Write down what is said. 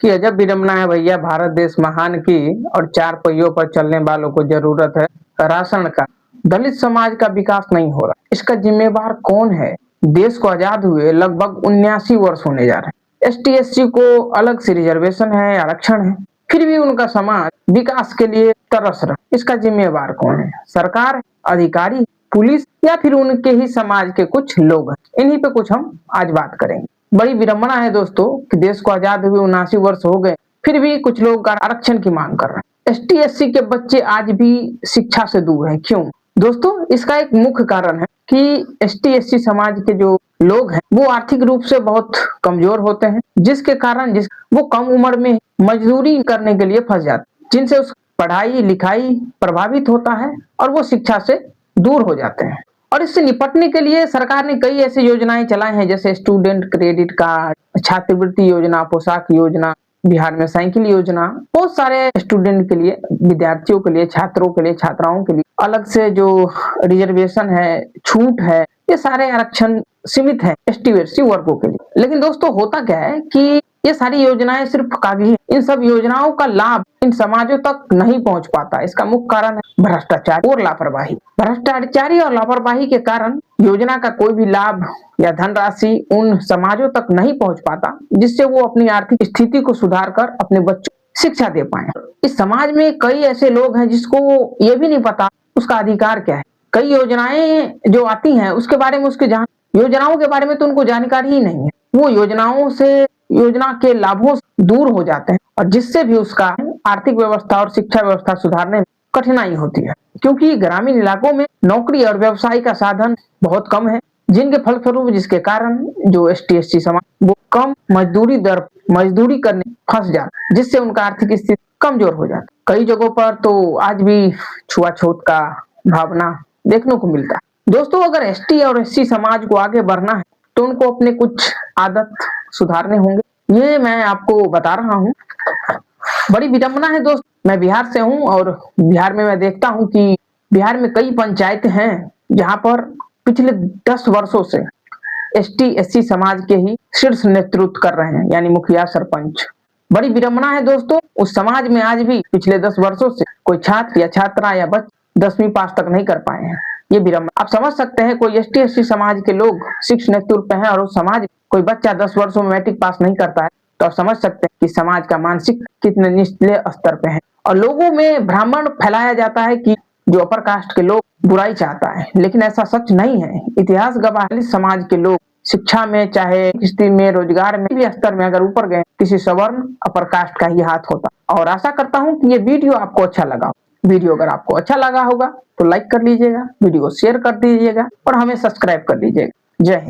कि अजब विडंबना है भैया, भारत देश महान की और चार पहियों पर चलने वालों को जरूरत है राशन का। दलित समाज का विकास नहीं हो रहा, इसका जिम्मेवार कौन है? देश को आजाद हुए लगभग 79 वर्ष होने जा रहे हैं। एसटी एससी को अलग से रिजर्वेशन है, आरक्षण है, फिर भी उनका समाज विकास के लिए तरस रहा। इसका जिम्मेवार कौन है? सरकार, अधिकारी, पुलिस या फिर उनके ही समाज के कुछ लोग हैं? इन्हीं पे कुछ हम आज बात करेंगे। बड़ी विडंबना है दोस्तों कि देश को आजाद हुए 79 वर्ष हो गए, फिर भी कुछ लोग आरक्षण की मांग कर रहे हैं। एसटी एससी के बच्चे आज भी शिक्षा से दूर हैं। क्यों दोस्तों? इसका एक मुख्य कारण है कि एसटी एससी समाज के जो लोग हैं वो आर्थिक रूप से बहुत कमजोर होते हैं, जिसके कारण वो कम उम्र में मजदूरी करने के लिए फंस जाते हैं, जिनसे उस पढ़ाई लिखाई प्रभावित होता है और वो शिक्षा से दूर हो जाते हैं। और इससे निपटने के लिए सरकार ने कई ऐसी योजनाएं चलाई हैं, जैसे स्टूडेंट क्रेडिट कार्ड, छात्रवृत्ति योजना, पोशाक योजना, बिहार में साइकिल योजना। बहुत सारे स्टूडेंट के लिए, विद्यार्थियों के लिए, छात्रों के लिए, छात्राओं के लिए अलग से जो रिजर्वेशन है, छूट है, ये सारे आरक्षण सीमित है एसटी एससी वर्गों के लिए। लेकिन दोस्तों होता क्या है कि ये सारी योजनाएं सिर्फ कागजी, इन सब योजनाओं का लाभ इन समाजों तक नहीं पहुंच पाता। इसका मुख्य कारण है भ्रष्टाचार और लापरवाही। भ्रष्टाचारी और लापरवाही के कारण योजना का कोई भी लाभ या धनराशि उन समाजों तक नहीं पहुंच पाता, जिससे वो अपनी आर्थिक स्थिति को सुधार कर अपने बच्चों को शिक्षा दे पाए। इस समाज में कई ऐसे लोग हैं जिसको ये भी नहीं पता उसका अधिकार क्या है। कई योजनाएं जो आती हैं उसके बारे में, योजनाओं के बारे में तो उनको जानकारी ही नहीं है। वो योजना के लाभों से दूर हो जाते हैं और जिससे भी उसका आर्थिक व्यवस्था और शिक्षा व्यवस्था सुधारने में कठिनाई होती है, क्योंकि ग्रामीण इलाकों में नौकरी और व्यवसाय का साधन बहुत कम है, जिनके फलस्वरूप जिसके कारण जो एसटी एससी समाज वो कम मजदूरी करने फंस जाते, जिससे उनका आर्थिक स्थिति कमजोर हो जाती। कई जगहों पर तो आज भी छुआछूत का भावना देखने को मिलता है। दोस्तों अगर एसटी और एससी समाज को आगे बढ़ना है तो उनको अपने कुछ आदत सुधारने होंगे। ये मैं आपको बता रहा हूँ। बड़ी विडंबना है दोस्त, मैं बिहार से हूँ और बिहार में मैं देखता हूँ कि बिहार में कई पंचायतें हैं जहाँ पर पिछले 10 वर्षों से एसटी एससी समाज के ही शीर्ष नेतृत्व कर रहे हैं, यानी मुखिया, सरपंच। बड़ी विडंबना है दोस्तों, उस समाज में आज भी पिछले 10 वर्षों से कोई छात्र या छात्रा या बच्चे 10वीं पास तक नहीं कर पाए हैं। ये विडंबना आप समझ सकते हैं। कोई एसटी एससी समाज के लोग शीर्ष नेतृत्व पे हैं और उस समाज कोई बच्चा 10 वर्षों में मैट्रिक पास नहीं करता है, तो आप समझ सकते हैं कि समाज का मानसिक कितने निचले स्तर पे है। और लोगों में भ्रम फैलाया जाता है कि जो अपर कास्ट के लोग बुराई चाहता है, लेकिन ऐसा सच नहीं है। इतिहास गवाह है, समाज के लोग शिक्षा में, चाहे स्थिति में, रोजगार में भी स्तर में अगर ऊपर गए, किसी सवर्ण अपर कास्ट का ही हाथ होता। और आशा करता हूँ कि ये वीडियो आपको अच्छा लगा। वीडियो अगर आपको अच्छा लगा होगा तो लाइक कर लीजिएगा, वीडियो शेयर कर दीजिएगा और हमें सब्सक्राइब कर लीजिएगा। जय हिंद।